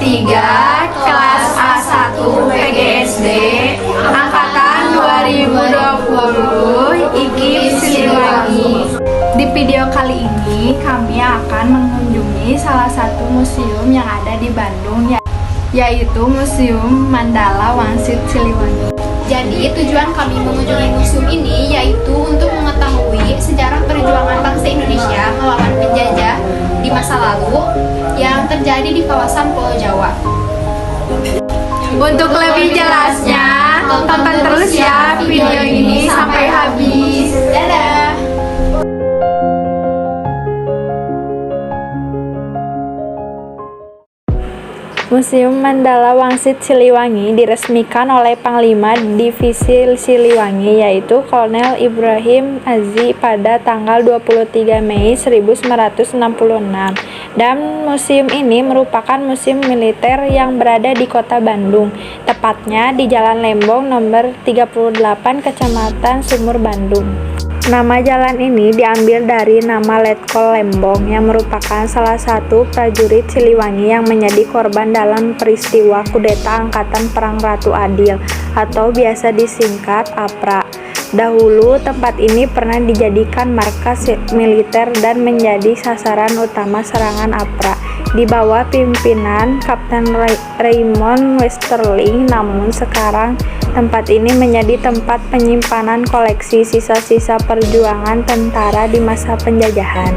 3 kelas A1 PGSD angkatan 2020 IKIP Siliwangi. Di video kali ini kami akan mengunjungi salah satu museum yang ada di Bandung, yaitu Museum Mandala Wangsit Siliwangi. Jadi tujuan kami mengunjungi museum ini yaitu untuk mengetahui sejarah perjuangan bangsa Indonesia melawan penjajah di masa lalu yang terjadi di kawasan Pulau Jawa. Untuk lebih jelasnya, tonton terus ya video ini sampai habis. Dadah! Museum Mandala Wangsit Siliwangi diresmikan oleh Panglima Divisi Siliwangi, yaitu Kolonel Ibrahim Aziz pada tanggal 23 Mei 1966. Dan museum ini merupakan museum militer yang berada di Kota Bandung, tepatnya di Jalan Lembong nomor 38, Kecamatan Sumur, Bandung. Nama jalan ini diambil dari nama Letkol Lembong yang merupakan salah satu prajurit Siliwangi yang menjadi korban dalam peristiwa kudeta Angkatan Perang Ratu Adil atau biasa disingkat APRA. Dahulu tempat ini pernah dijadikan markas militer dan menjadi sasaran utama serangan APRA di bawah pimpinan Kapten Raymond Westerling. Namun sekarang tempat ini menjadi tempat penyimpanan koleksi sisa-sisa perjuangan tentara di masa penjajahan.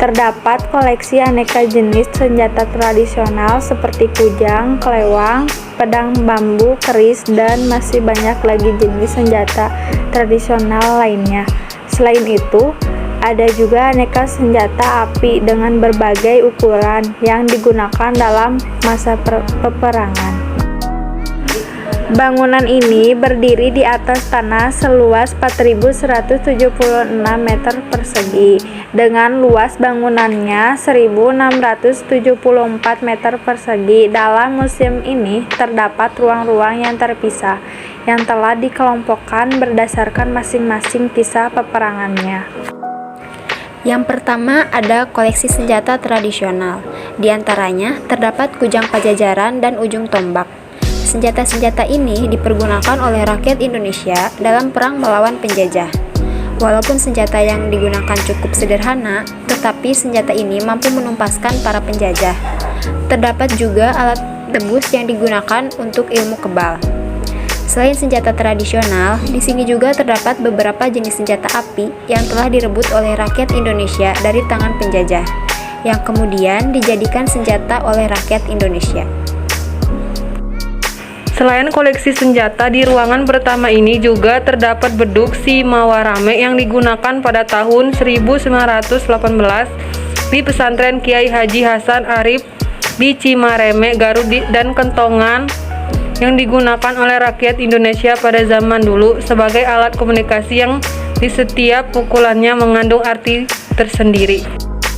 Terdapat koleksi aneka jenis senjata tradisional seperti kujang, kelewang, pedang bambu, keris, dan masih banyak lagi jenis senjata tradisional lainnya. Selain itu, ada juga aneka senjata api dengan berbagai ukuran yang digunakan dalam masa peperangan. Bangunan ini berdiri di atas tanah seluas 4.176 meter persegi dengan luas bangunannya 1.674 meter persegi. Dalam museum ini terdapat ruang-ruang yang terpisah yang telah dikelompokkan berdasarkan masing-masing kisah peperangannya. Yang pertama ada koleksi senjata tradisional. Di antaranya terdapat kujang Pajajaran dan ujung tombak. Senjata-senjata ini dipergunakan oleh rakyat Indonesia dalam perang melawan penjajah. Walaupun senjata yang digunakan cukup sederhana, tetapi senjata ini mampu menumpaskan para penjajah. Terdapat juga alat tebus yang digunakan untuk ilmu kebal. Selain senjata tradisional, di sini juga terdapat beberapa jenis senjata api yang telah direbut oleh rakyat Indonesia dari tangan penjajah, yang kemudian dijadikan senjata oleh rakyat Indonesia. Selain koleksi senjata, di ruangan pertama ini juga terdapat beduk si Mawarame yang digunakan pada tahun 1918 di pesantren Kiai Haji Hasan Arif di Cimareme, Garut, dan kentongan yang digunakan oleh rakyat Indonesia pada zaman dulu sebagai alat komunikasi yang di setiap pukulannya mengandung arti tersendiri.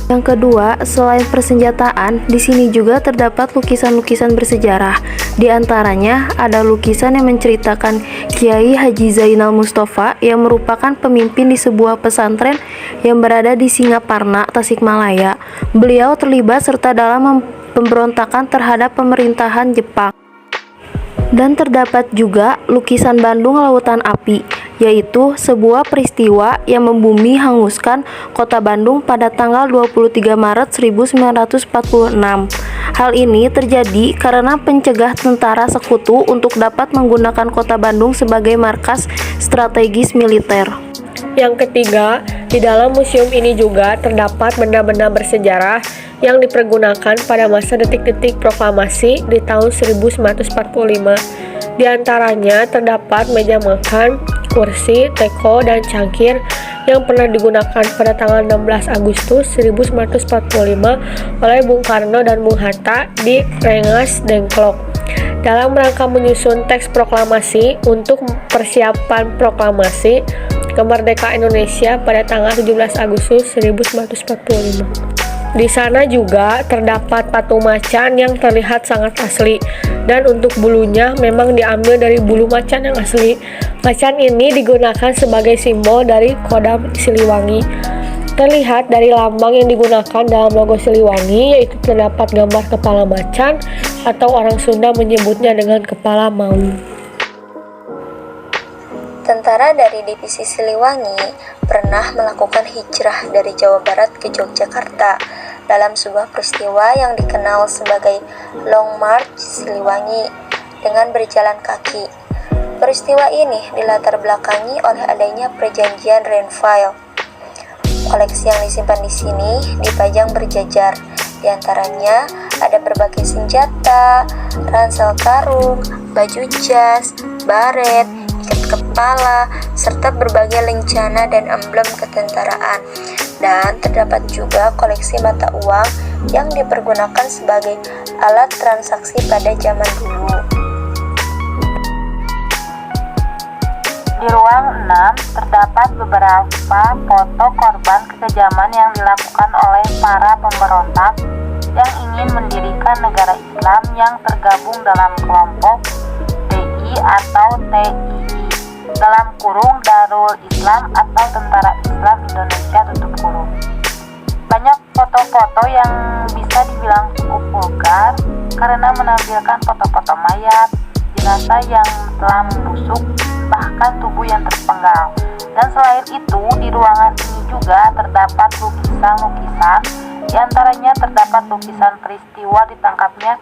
Yang kedua, selain persenjataan, di sini juga terdapat lukisan-lukisan bersejarah. Di antaranya ada lukisan yang menceritakan Kiai Haji Zainal Mustafa yang merupakan pemimpin di sebuah pesantren yang berada di Singaparna, Tasikmalaya. Beliau terlibat serta dalam pemberontakan terhadap pemerintahan Jepang. Dan terdapat juga lukisan Bandung Lautan Api, yaitu sebuah peristiwa yang membumi hanguskan kota Bandung pada tanggal 23 Maret 1946. Hal ini terjadi karena pencegah tentara sekutu untuk dapat menggunakan kota Bandung sebagai markas strategis militer. Yang ketiga, di dalam museum ini juga terdapat benda-benda bersejarah yang dipergunakan pada masa detik-detik proklamasi di tahun 1945. Di antaranya terdapat meja makan, kursi, teko, dan cangkir yang pernah digunakan pada tanggal 16 Agustus 1945 oleh Bung Karno dan Bung Hatta di Rengas Dengklok dalam rangka menyusun teks proklamasi untuk persiapan proklamasi kemerdekaan Indonesia pada tanggal 17 Agustus 1945. Di sana juga terdapat patung macan yang terlihat sangat asli, dan untuk bulunya memang diambil dari bulu macan yang asli. Macan ini digunakan sebagai simbol dari Kodam Siliwangi. Terlihat dari lambang yang digunakan dalam logo Siliwangi, yaitu terdapat gambar kepala macan atau orang Sunda menyebutnya dengan kepala maung. Tentara dari Divisi Siliwangi pernah melakukan hijrah dari Jawa Barat ke Yogyakarta dalam sebuah peristiwa yang dikenal sebagai Long March Siliwangi dengan berjalan kaki. Peristiwa ini dilatar belakangi oleh adanya perjanjian Renville. Koleksi yang disimpan di sini dipajang berjajar. Di antaranya ada berbagai senjata, ransel karung, baju jas, baret, ikat kepala, serta berbagai lencana dan emblem ketentaraan. Dan terdapat juga koleksi mata uang yang dipergunakan sebagai alat transaksi pada zaman dulu. Di ruang 6 terdapat beberapa foto korban kekejaman yang dilakukan oleh para pemberontak yang ingin mendirikan negara Islam yang tergabung dalam kelompok DI atau TII dalam kurung Darul Islam atau Tentara Islam Indonesia tutup kurung. Banyak foto-foto yang bisa dibilang cukup vulgar karena menampilkan foto-foto mayat, jenazah yang telah membusuk, bahkan tubuh yang terpenggal. Dan selain itu, di ruangan ini juga terdapat lukisan-lukisan, diantaranya terdapat lukisan peristiwa ditangkapnya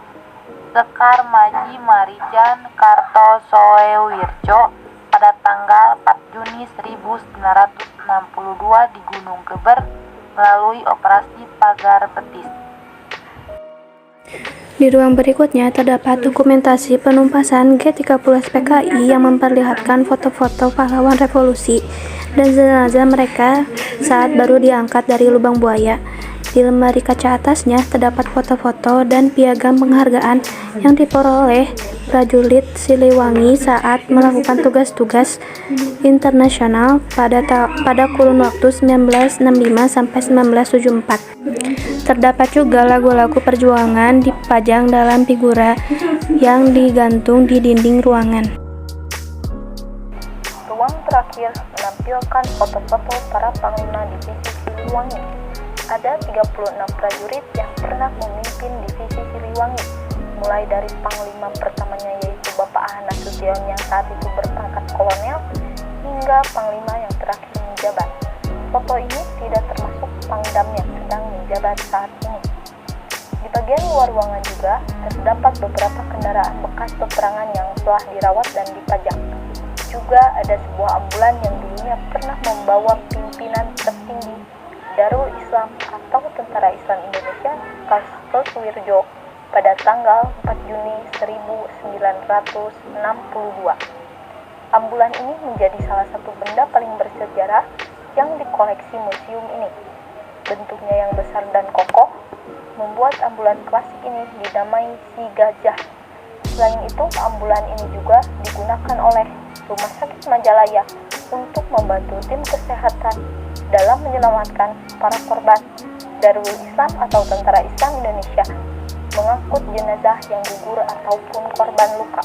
Sekar Maji Marijan Kartosoewirjo pada tanggal 4 Juni 1962 di Gunung Geber melalui operasi Pagar Betis. Di ruang berikutnya terdapat dokumentasi penumpasan G30 PKI yang memperlihatkan foto-foto pahlawan revolusi dan jenazah mereka saat baru diangkat dari lubang buaya. Di lemari kaca atasnya terdapat foto-foto dan piagam penghargaan yang diperoleh prajurit Siliwangi saat melakukan tugas-tugas internasional pada kurun waktu 1965 sampai 1974. Terdapat juga lagu-lagu perjuangan dipajang dalam figura yang digantung di dinding ruangan. Ruang terakhir menampilkan foto-foto para panglima divisi Siliwangi. Ada 36 prajurit yang pernah memimpin divisi Siliwangi, mulai dari panglima pertamanya yaitu Bapak Ahmad Nasution yang saat itu berpangkat kolonel, hingga panglima yang terakhir menjabat. Foto ini tidak termasuk pangdam yang sedang menjabat saat ini. Di bagian luar ruangan juga terdapat beberapa kendaraan bekas peperangan yang telah dirawat dan dipajang. Juga ada sebuah ambulan yang dulunya pernah membawa pimpinan tertinggi Darul Islam atau Tentara Islam Indonesia Kartosoewirjo pada tanggal 4 Juni 1962. Ambulan ini menjadi salah satu benda paling bersejarah yang dikoleksi museum ini. Bentuknya yang besar dan kokoh membuat ambulan klasik ini dinamai Si Gajah. Selain itu, ambulan ini juga digunakan oleh Rumah Sakit Majalaya untuk membantu tim kesehatan dalam menyelamatkan para korban Darul Islam atau Tentara Islam Indonesia, mengangkut jenazah yang gugur ataupun korban luka.